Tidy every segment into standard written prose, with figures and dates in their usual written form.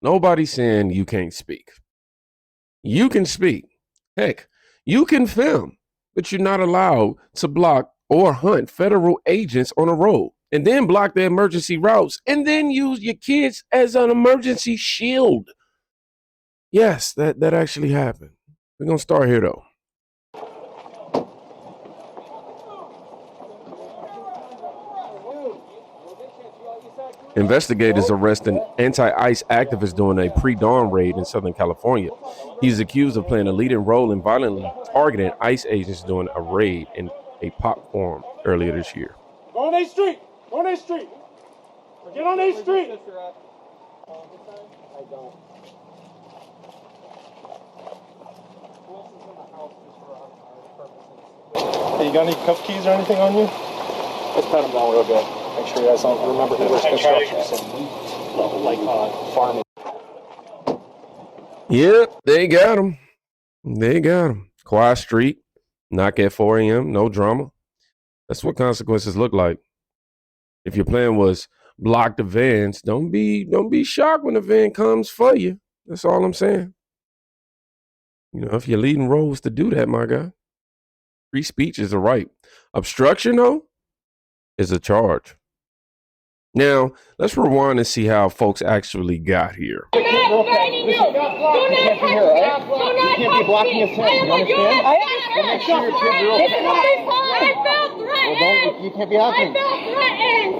Nobody's saying you can't speak. You can speak. Heck, you can film, but you're not allowed to block or hunt federal agents on a road and then block the emergency routes and then use your kids as an emergency shield. Yes, that actually happened. We're going to start here, though. Investigators arrest an anti-ICE activist during a pre-dawn raid in Southern California. He's accused of playing a leading role in violently targeting ICE agents during a raid in a pop farm earlier this year. Go on A Street! Go on A Street! Get on A Street! I don't. Hey, you got any cuff keys or anything on you? Let's pat him down real good. Make sure you guys don't remember who was construction. Like farming. Yep, they got him. They got him. Quiet street, knock at 4 a.m., no drama. That's what consequences look like. If your plan was block the vans, don't be shocked when the van comes for you. That's all I'm saying. You know, if you're leading roles to do that, my guy. Free speech is a right. Obstruction, though, is a charge. Now, let's rewind and see how folks actually got here. You can't be blocking us. You understand? I understand. I felt threatened. You can't be happening. I felt threatened.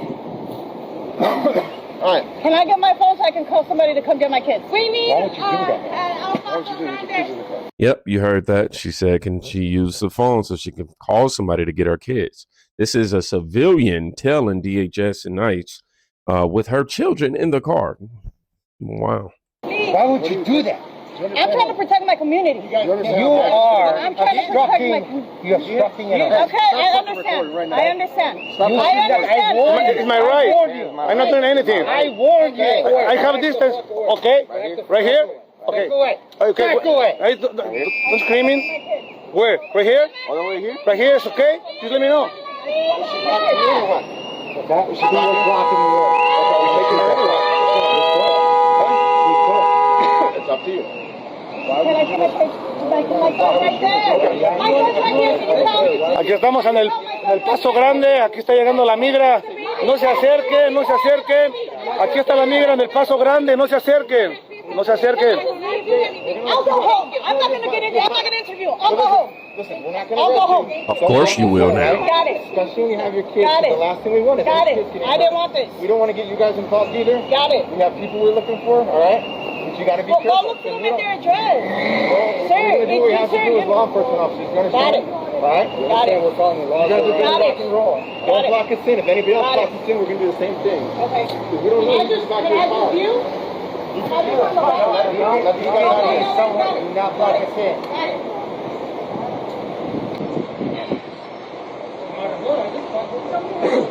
All right. Can I get my phone so I can call somebody to come get my kids? We need. Why don't you do that? Why don't you do that? Yep, you heard that. She said, can she use the phone so she can call somebody to get her kids? This is a civilian telling DHS and ICE with her children in the car. Wow. Why would you do that? I'm trying to protect my community. You are obstructing it. Okay, I understand. I understand. It's my right. I'm not doing anything. I warned you. I have distance. Okay? Right here? Okay. Okay. Back away. Don't screaming. Where? Right here? All the way here? Right here is okay? Just let me know. Okay? We should be blocking the road. It's up to you. Aquí estamos en el Paso Grande, aquí está llegando la migra. No se acerquen, no se acerquen. Aquí está la migra en el Paso Grande, no se acerquen. No se acerquen. I'll go home. I'm not going to get in there. I'm not going to interview. I'll go home. Listen, we're not going to I'll go home. Of course you will now. Got it. Especially when you have your kids. Got it. The last thing we want is Got it. kids getting I didn't want this. We don't want to get you guys involved either. Got it. We have people we're looking for, all right? But you got to be careful. Go look for them at their address. Sir, what we have to do as law enforcement officers. You understand? Got it. All right? You Got it. We're following the law. You guys are Got rock it. and roll. Got Don't it. block us in. If anybody else Got blocks us in, we're going to do the same thing. Okay. We don't know Can who's back I here. just view? You guys out here somewhere and not block us in.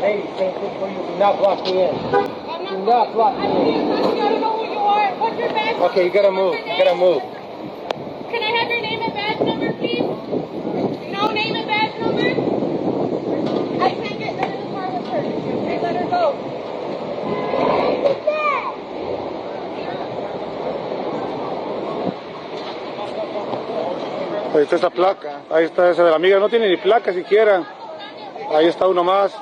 Hey, do not block me in. Do not block me in. I don't know who you are. What's your badge number? Okay, you gotta move. You gotta move. Can I have your name and badge number, please? No name and badge number? I can't get none of the car with her. Okay, let her go. What's that? Ahí está esa placa. Ahí está esa de la amiga. No tiene ni placa siquiera. Ahí está uno más.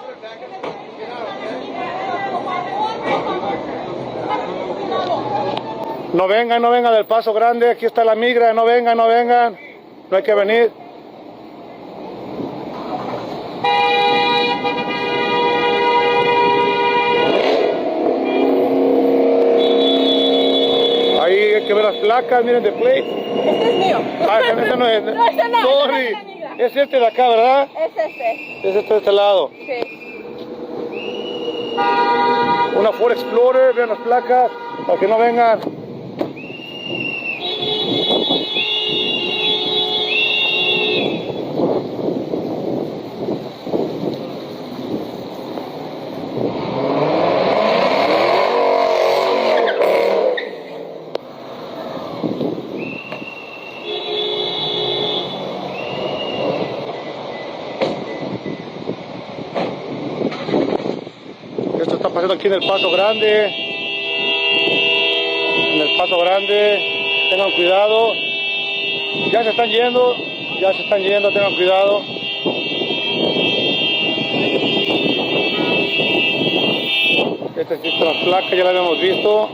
No vengan, no vengan del Paso Grande. Aquí está la migra. No vengan, no vengan. No hay que venir. Ahí hay que ver las placas. Miren de plate. Este es mío. Ah, ese no es. No, ese no. Sorry. Ese no es migra. Es este de acá, ¿verdad? Es este. Es este de este lado. Sí. Una Ford Explorer, vean las placas, para que no vengan. Esto está pasando aquí en el Paso Grande, en el Paso Grande, tengan cuidado. Ya se están yendo, tengan cuidado. Este sí es la placa, ya la habíamos visto.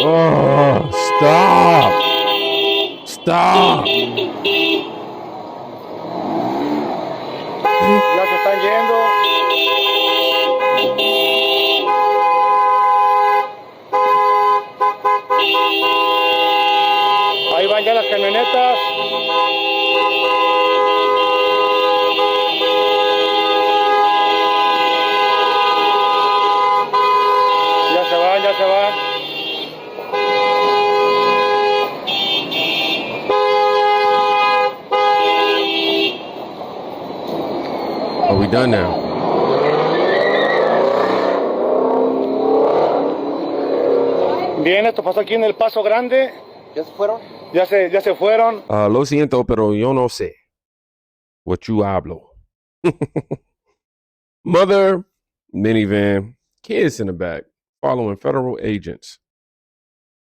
Oh, stop. Stop. Ya se están yendo. Ahí van ya las camionetas. Ya se van, ya se van. Are we done now? Bien, esto pasó aquí en el Paso Grande. ¿Ya se fueron? Ya se fueron. Lo siento, pero yo no sé what you hablo. Mother, minivan, kids in the back, following federal agents.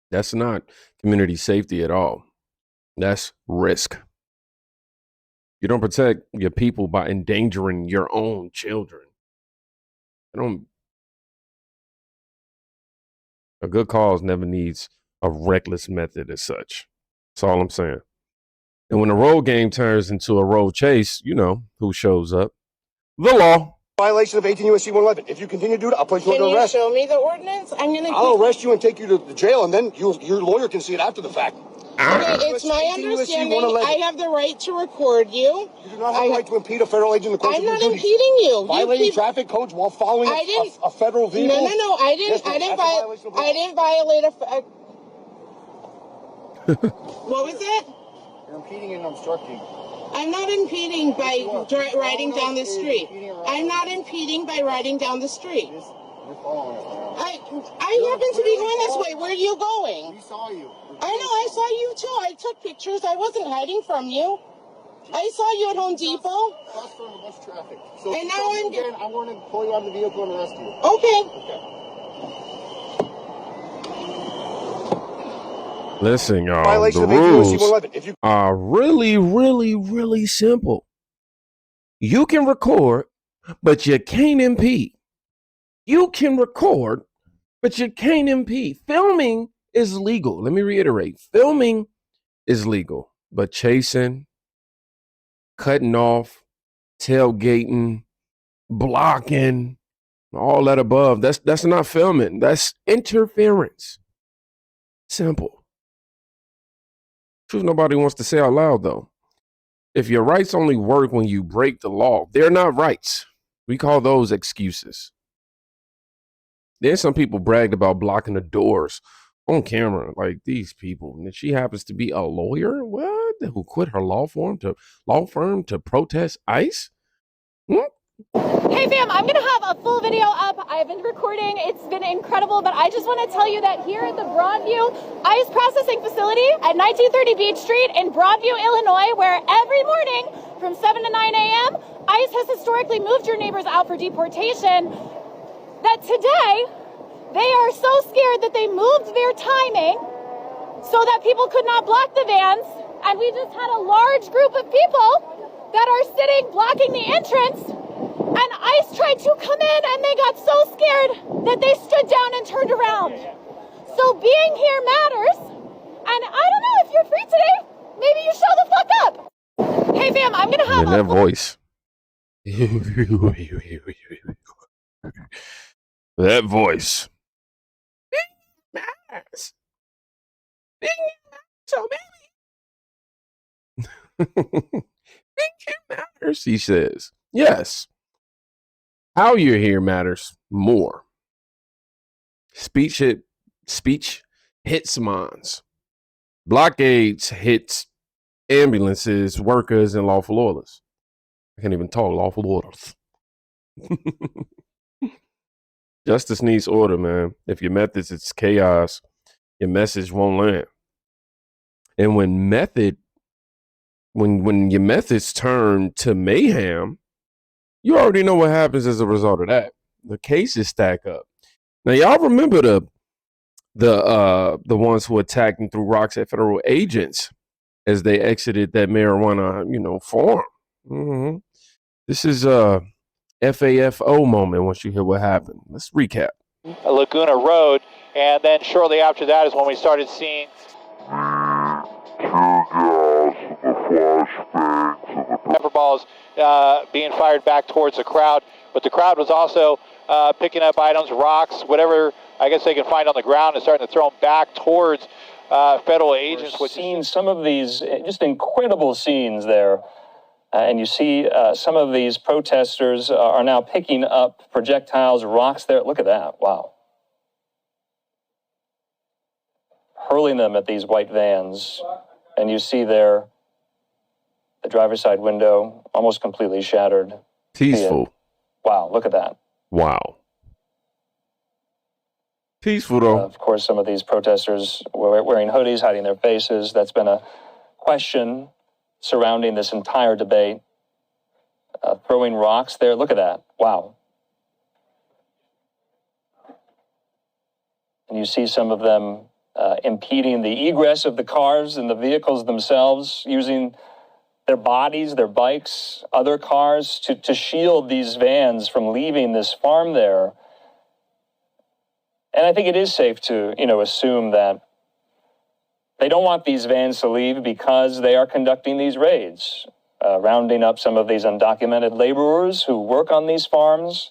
That's not community safety at all. That's risk. You don't protect your people by endangering your own children. A good cause never needs a reckless method as such. That's all I'm saying. And when the road game turns into a road chase, you know who shows up. The law. Violation of 18 U.S.C. 111. If you continue to do it, I'll place you under arrest. Can you show me the ordinance? I'll arrest you and take you to the jail, and then your lawyer can see it after the fact. Okay, it's my 18 U.S.C. understanding 111. I have the right to record you. You do not have the right to impede a federal agent in the course I'm of your not duties. impeding you. Violating traffic codes while following a federal vehicle. No. I Yes, didn't. ma'am, that's a violation of law. I didn't violate What was it? You're impeding and obstructing. I'm not impeding by riding down the street. I'm not impeding by riding down the street. You're following us now. I happen to be going this way. Where are you going? We saw you. I know, I saw you too. I took pictures. I wasn't hiding from you. I saw you at Home Depot. Crossed on the bus traffic. So And now I'm again, I want to pull you out of the vehicle and arrest you. Okay. Listen, y'all, Violation the of 18 U.S.C. rules 111. If you are really, really, really simple. You can record, but you can't impede. You can record, but you can't impede. Filming is legal. Let me reiterate. Filming is legal, but chasing, cutting off, tailgating, blocking, all that above, that's not filming. That's interference. Simple. Truth nobody wants to say out loud, though. If your rights only work when you break the law, they're not rights. We call those excuses. Then some people bragged about blocking the doors on camera, like these people. And she happens to be a lawyer, what? Who quit her law firm to protest ICE? Hey fam, I'm gonna have a full video up. I've been recording, it's been incredible, but I just wanna tell you that here at the Broadview ICE processing facility at 1930 Beach Street in Broadview, Illinois, where every morning from 7 to 9 a.m., ICE has historically moved your neighbors out for deportation, that today, they are so scared that they moved their timing so that people could not block the vans, and we just had a large group of people that are sitting blocking the entrance. And ICE tried to come in and they got so scared that they stood down and turned around. So being here matters. And I don't know if you're free today, maybe you show the fuck up. Hey fam, I'm gonna have And that voice. That voice. Matters. So baby. It matters, he says. Yes. How you're here matters more. Speech hits minds. Blockades hits ambulances, workers, and lawful orders. I can't even talk lawful orders. Justice needs order, man. If your methods it's chaos, your message won't land. And when your methods turn to mayhem, you already know what happens as a result of that. The cases stack up. Now, y'all remember the ones who attacked and threw rocks at federal agents as they exited that marijuana, farm. Mm-hmm. This is a FAFO moment once you hear what happened. Let's recap. Laguna Road, and then shortly after that is when we started seeing pepper balls being fired back towards the crowd. But the crowd was also picking up items, rocks, whatever I guess they can find on the ground, and starting to throw them back towards federal agents. We're seeing some of these just incredible scenes there. And you see some of these protesters are now picking up projectiles, rocks there. Look at that. Wow. Hurling them at these white vans. And you see there the driver's side window almost completely shattered. Peaceful. Wow, look at that. Wow. Peaceful, though. Of course, some of these protesters were wearing hoodies, hiding their faces. That's been a question surrounding this entire debate. Throwing rocks there. Look at that. Wow. And you see some of them impeding the egress of the cars and the vehicles themselves, using their bodies, their bikes, other cars to shield these vans from leaving this farm there. And I think it is safe to, assume that they don't want these vans to leave because they are conducting these raids, rounding up some of these undocumented laborers who work on these farms,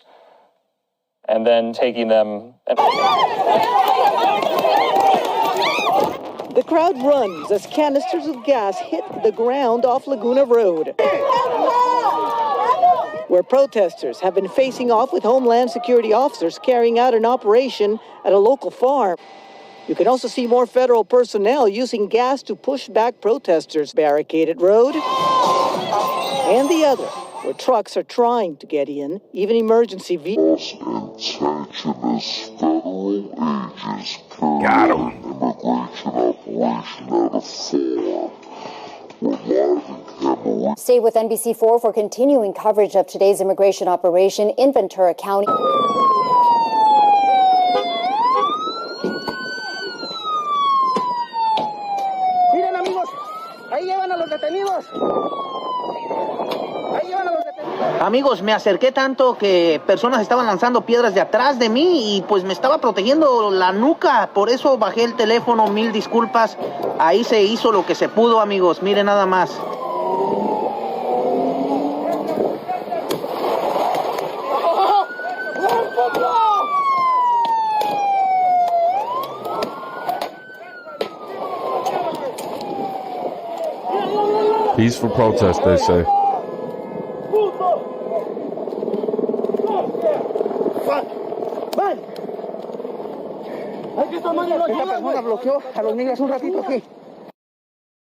and then taking them. The crowd runs as canisters of gas hit the ground off Laguna Road, where protesters have been facing off with Homeland Security officers carrying out an operation at a local farm. You can also see more federal personnel using gas to push back protesters. Barricaded road and the other, where trucks are trying to get in, even emergency vehicles. Got him. Stay with NBC4 for continuing coverage of today's immigration operation in Ventura County. Miren, amigos, ahí llevan a los detenidos. Amigos, me acerqué tanto que personas estaban lanzando piedras de atrás de mí y pues me estaba protegiendo la nuca. Por eso bajé el teléfono, mil disculpas. Ahí se hizo lo que se pudo, amigos. Miren nada más. Peaceful protest, they say.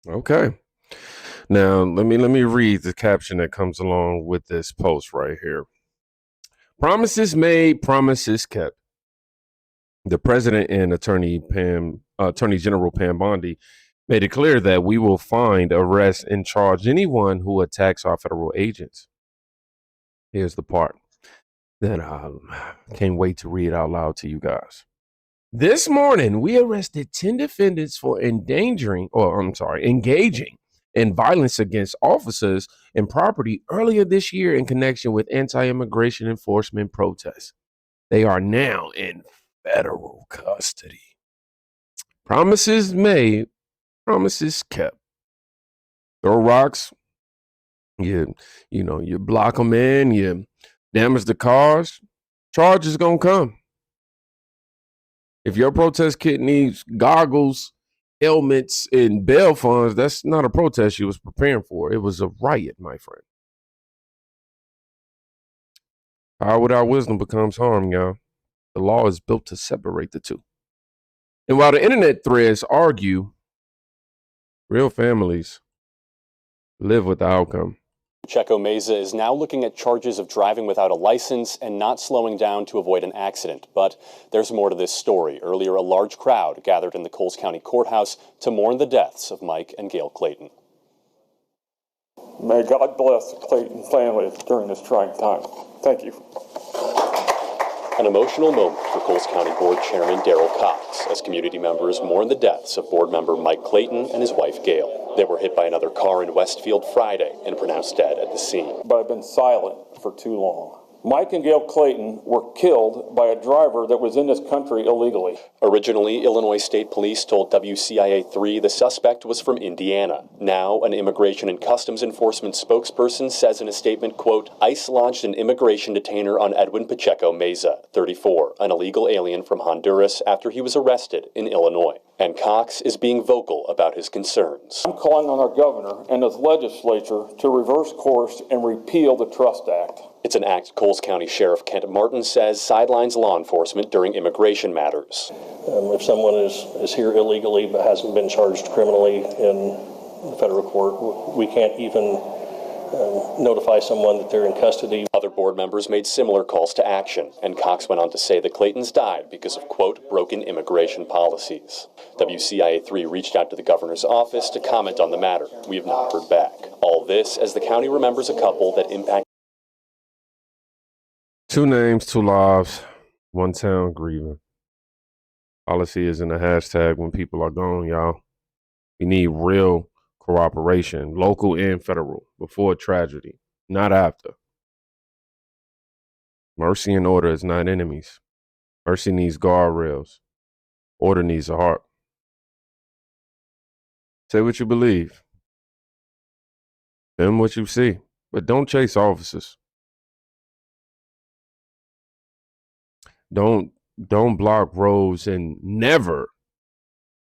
Okay. Now let me read the caption that comes along with this post right here. Promises made, promises kept. The president and Attorney General Pam Bondi made it clear that we will find, arrest, and charge anyone who attacks our federal agents. Here's the part that I can't wait to read out loud to you guys. This morning, we arrested 10 defendants for engaging in violence against officers and property earlier this year in connection with anti-immigration enforcement protests. They are now in federal custody. Promises made, promises kept. Throw rocks, you block them in, you damage the cars, charges gonna come. If your protest kit needs goggles, helmets, and bail funds, that's not a protest you was preparing for. It was a riot, my friend. Power without wisdom becomes harm, y'all. The law is built to separate the two. And while the internet threads argue, real families live with the outcome. Pacheco Meza is now looking at charges of driving without a license and not slowing down to avoid an accident. But there's more to this story. Earlier, a large crowd gathered in the Coles County Courthouse to mourn the deaths of Mike and Gail Clayton. May God bless the Clayton family during this trying time. Thank you. An emotional moment for Coles County Board Chairman Darrell Cox as community members mourn the deaths of board member Mike Clayton and his wife Gail. They were hit by another car in Westfield Friday and pronounced dead at the scene. But I've been silent for too long. Mike and Gail Clayton were killed by a driver that was in this country illegally. Originally, Illinois State Police told WCIA-3 the suspect was from Indiana. Now, an Immigration and Customs Enforcement spokesperson says in a statement, quote, ICE launched an immigration detainer on Edwin Pacheco Meza, 34, an illegal alien from Honduras, after he was arrested in Illinois. And Cox is being vocal about his concerns. I'm calling on our governor and his legislature to reverse course and repeal the Trust Act. It's an act Coles County Sheriff Kent Martin says sidelines law enforcement during immigration matters. If someone is here illegally but hasn't been charged criminally in the federal court, we can't even notify someone that they're in custody. Other board members made similar calls to action, and Cox went on to say the Claytons died because of, quote, broken immigration policies. WCIA-3 reached out to the governor's office to comment on the matter. We have not heard back. All this as the county remembers a couple that impacted. 2 names, 2 lives, 1 town grieving. Policy is in the hashtag when people are gone, y'all. We need real cooperation, local and federal, before tragedy, not after. Mercy and order is not enemies. Mercy needs guardrails. Order needs a heart. Say what you believe. Film what you see, but don't chase officers. Don't block roads, and never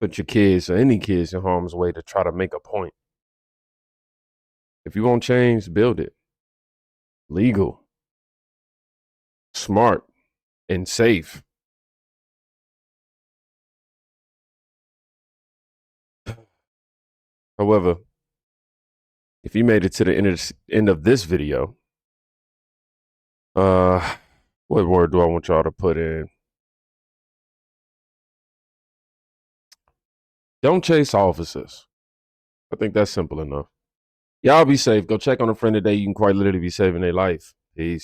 put your kids or any kids in harm's way to try to make a point. If you want change, build it. Legal, smart, and safe. However, if you made it to the end of this video, what word do I want y'all to put in? Don't chase officers. I think that's simple enough. Y'all be safe. Go check on a friend today. You can quite literally be saving their life. Peace.